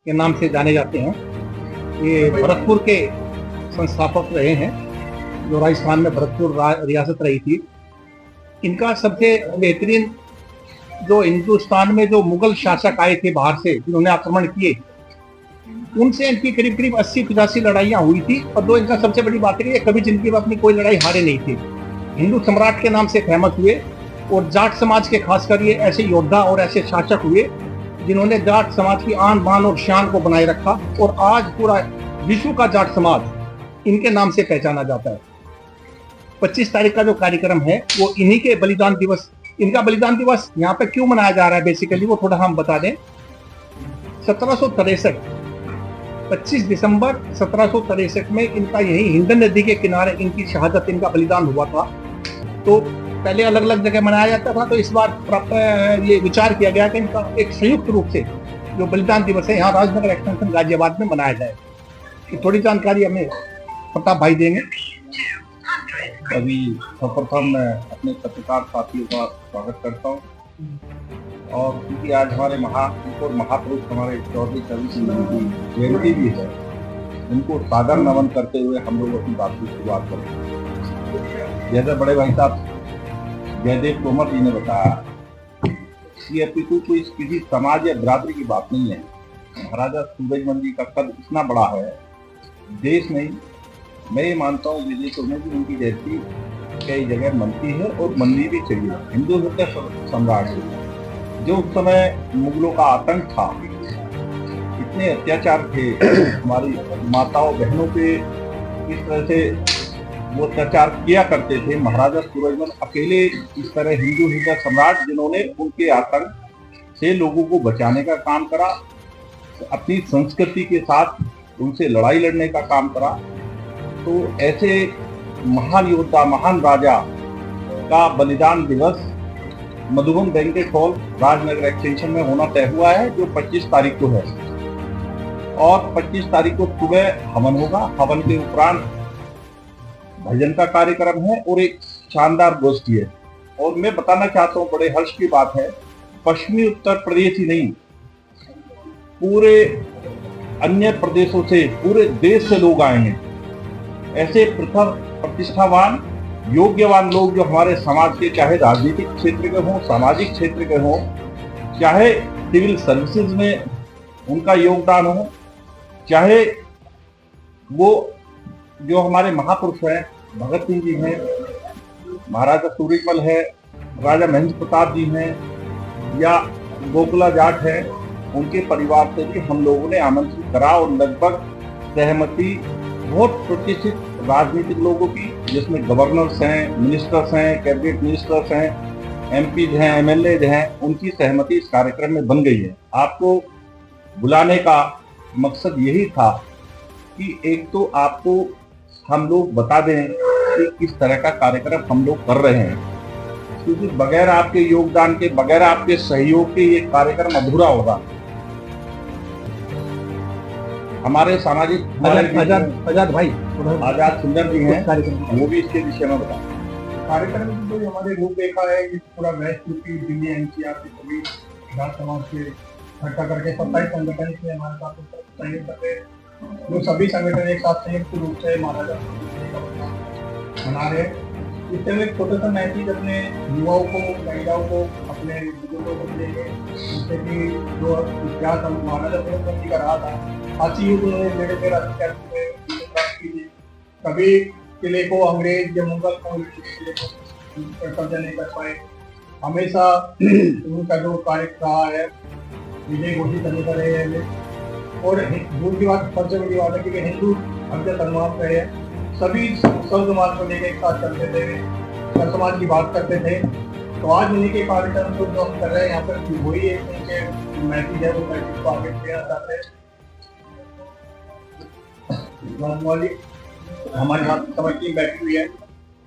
के नाम से जाने जाते हैं। ये भरतपुर के संस्थापक रहे हैं, जो राजस्थान में भरतपुर रियासत रही थी। इनका सबसे बेहतरीन जो हिंदुस्तान में जो मुगल शासक आए थे बाहर से, जिन्होंने आक्रमण किए, उनसे इनकी करीब करीब 80-85 लड़ाइयाँ हुई थी। और दो इनका सबसे बड़ी बात है कि कभी जिंदगी में अपनी कोई लड़ाई हारे नहीं थे। हिंदू सम्राट के नाम से फेमस हुए और जाट समाज के खासकर ये ऐसे योद्धा और ऐसे शासक हुए जिन्होंने जाट समाज की आन बान और शान को बनाए रखा। और आज पूरा विश्व का जाट समाज इनके नाम से पहचाना जाता है। 25 तारीख का जो कार्यक्रम है वो इन्हीं के बलिदान दिवस, इनका बलिदान दिवस यहाँ पे क्यों मनाया जा रहा है बेसिकली वो थोड़ा हम बता दें। 1763 25 दिसंबर 1763 में इनका यही हिंदन नदी के किनारे इनकी शहादत, इनका बलिदान हुआ था। तो पहले अलग अलग जगह मनाया जाता था, तो इस बार ये विचार किया गया कि इनका एक संयुक्त रूप से जो बलिदान दिवस है यहाँ राजनगर एक्सटेंशन गाजियाबाद में मनाया जाए। तो थोड़ी जानकारी हमें प्रताप भाई देंगे। अभी सर्वप्रथम मैं अपने पत्रकार साथियों का स्वागत करता हूँ और क्योंकि आज हमारे महापुरुष हमारे चौधरी चरण सिंह जी की जयंती भी है, उनको सादर नमन करते हुए हम लोग अपनी बात की शुरुआत करेंगे। जैसे बड़े भाई साहब जयदेव तोमर जी ने बताया, ये अपितु कोई किसी समाज या बिरादरी की बात नहीं है। महाराजा सूरजमल जी का कद इतना बड़ा है, देश नहीं, मैं ये मानता हूँ विदेशों में भी उनकी जयंती कई जगह मनती है और मननी भी चाहिए। हिंदू हृदय सम्राट जो उस समय मुगलों का आतंक था, इतने अत्याचार थे हमारी माताओं बहनों पे, इस तरह से वो अत्याचार किया करते थे। महाराजा सूरजमल अकेले इस तरह हिंदू हृदय सम्राट जिन्होंने उनके आतंक से लोगों को बचाने का काम करा, अपनी संस्कृति के साथ उनसे लड़ाई लड़ने का काम करा। तो ऐसे महान योद्धा, महान राजा का बलिदान दिवस Madhuban banquet hall Rajnagar extension में होना तय हुआ है, जो 25 तारीख को है। और 25 तारीख को सुबह हवन होगा। हवन के उपरांत भजन का कार्यक्रम है और एक शानदार गोष्ठी है। और मैं बताना चाहता हूँ, बड़े हर्ष की बात है, पश्चिमी उत्तर प्रदेश ही नहीं, पूरे अन्य प्रदेशों से, पूरे देश से लोग आए हैं। ऐसे प्रतिष्ठावान, योग्यवान लोग जो हमारे समाज के, चाहे राजनीतिक क्षेत्र के हों, सामाजिक क्षेत्र के हों, चाहे सिविल सर्विसेज में उनका योगदान हो, चाहे वो जो हमारे महापुरुष हैं, भगत सिंह जी हैं, महाराजा सूरजमल है, राजा महेंद्र प्रताप जी हैं, या गोकुला जाट है, उनके परिवार से भी हम लोगों ने आमंत्रित करा। और लगभग सहमति बहुत प्रतिष्ठित राजनीतिक लोगों की, जिसमें गवर्नर्स हैं, मिनिस्टर्स हैं, कैबिनेट मिनिस्टर्स हैं, एमपीज हैं, एमएलए हैं, उनकी सहमति इस कार्यक्रम में बन गई है। आपको बुलाने का मकसद यही था कि एक तो आपको हम लोग बता दें कि किस तरह का कार्यक्रम हम लोग कर रहे हैं, क्योंकि बगैर आपके योगदान के, बगैर आपके सहयोग के ये कार्यक्रम अधूरा होगा। हमारे सामाजिक आजाद भाई, आजाद सुंदर जी हैं, वो भी इसके विषय में बताएं। कार्यक्रम की जो हमारे रूपरेखा है, ये पूरा वेस्ट यूपी, दिल्ली, एनसीआर के सभी जाट समाज से इकट्ठा करके 27 संगठन से हमारे साथ संयुक्त करके, जो सभी संगठन एक साथ संयुक्त रूप से महाराजा मना रहे हैं। इससे में एक छोटा सा मैसेज अपने युवाओं को, महिलाओं को, अपने बुजुर्गों को देंगे, जिससे कि जो इतिहास हम महाराजा सूरजमल जी का रहा था, हाथी युग में मेरे कभी किले को अंग्रेज या मुगल को कब्जा नहीं कर पाए। हमेशा उनका जो कार्य रहा है विजय घोषित करने का रहे हैं। और दूर की बात, सबसे बड़ी बात है कि हिंदू हत्या समाज रहे हैं, सभी सब समाज को लेकर एक साथ चलते थे, हर समाज की बात करते थे। तो आज उन्हीं के कार्यक्रम को जो हम कर रहे हैं यहाँ पर, वही एक उनके मैसेज है, वो मैसेज को आगे देना चाहते हैं। हमारे यहाँ समय टीम बैठी हुई है,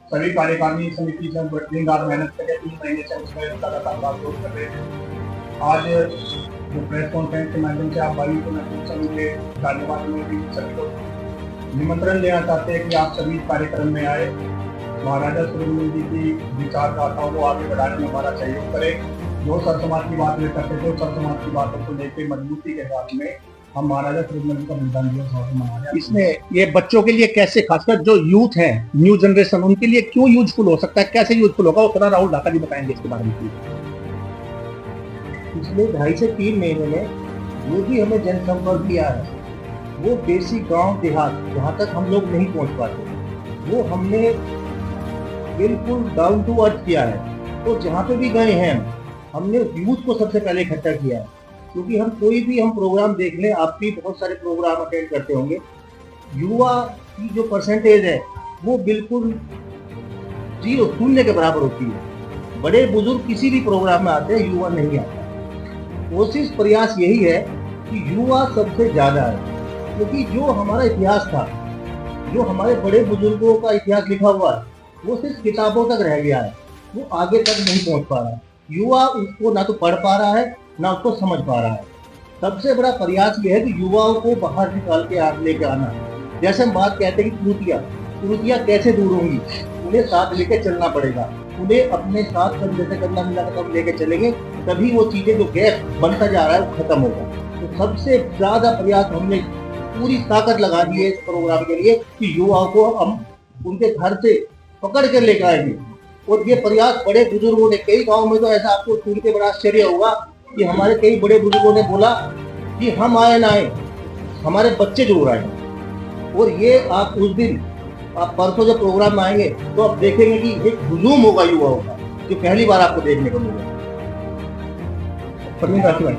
सभी कार्यकारिणी समिति से दिन रात मेहनत करके 3 महीने से उसमें लगातार बातचीत कर रहे हैं। आज जो प्रेस कॉन्फ्रेंस के माध्यम से आप भाई को मुझे गाजियाबाद में भी सभी को निमंत्रण देना चाहते हैं कि आप सभी कार्यक्रम में आए, महाराजा सूरजमल जी की विचार गाथाओं को आगे बढ़ाने में हमारा सहयोग करें। जो सर समाज की बात में करते थे, सर समाज की बातों को लेकर मजबूती के साथ में हम महाराजा सूरजमल का बलिदान दिवस मना रहे हैं। इसमें ये बच्चों के लिए कैसे, खासकर जो यूथ है, न्यू जनरेशन, उनके लिए क्यों यूजफुल हो सकता है, कैसे यूजफुल होगा, वो थोड़ा राहुल ढाका जी बताएंगे इसके बारे में। पिछले 2.5 से 3 महीने में जो भी हमें जनसंपर्क किया है, वो बेसिक गांव देहात जहाँ तक हम लोग नहीं पहुँच पाते, वो हमने बिल्कुल डाउन टू अर्थ किया है। तो जहाँ पे भी गए हैं हमने यूथ को सबसे पहले इकट्ठा किया है, क्योंकि हम कोई भी हम प्रोग्राम देख लें, आप भी बहुत सारे प्रोग्राम अटेंड करते होंगे, युवा की जो परसेंटेज है वो बिल्कुल 0 के बराबर होती है। बड़े बुजुर्ग किसी भी प्रोग्राम में आते हैं, युवा नहीं आता। कोशिश प्रयास यही है कि युवा सबसे ज़्यादा है, क्योंकि जो हमारा इतिहास था, जो हमारे बड़े बुजुर्गों का इतिहास लिखा हुआ है, वो सिर्फ किताबों तक रह गया है, वो आगे तक नहीं पहुंच पा रहा है। युवा उसको ना तो पढ़ पा रहा है, ना उसको समझ पा रहा है। सबसे बड़ा प्रयास ये है कि युवाओं को बाहर निकाल के लेके आना है। जैसे हम बात कहते हैं कि त्रुटियां कैसे दूर होंगी, उन्हें साथ लेके चलना पड़ेगा, उन्हें अपने साथ कंधे से कंधा मिलाकर तब लेके चलेंगे, तभी वो चीजें जो गैप बनता जा रहा है वो खत्म होगा। तो सबसे ज्यादा प्रयास हमने पूरी ताकत लगा दी है इस प्रोग्राम के लिए कि युवाओं को हम उनके घर से पकड़ कर लेकर आएंगे। और ये प्रयास बड़े बुजुर्गों ने, कई गाँव में तो ऐसा आपको सुन के बड़ा आश्चर्य होगा कि हमारे कई बड़े बुजुर्गों ने बोला कि हम आए ना आए, हमारे बच्चे जरूर आए। और ये आप उस दिन, आप परसों जब प्रोग्राम में आएंगे तो आप देखेंगे कि एक हुजूम होगा युवाओं का, जो पहली बार आपको देखने को मिलेगा। परवीन राठी भाई।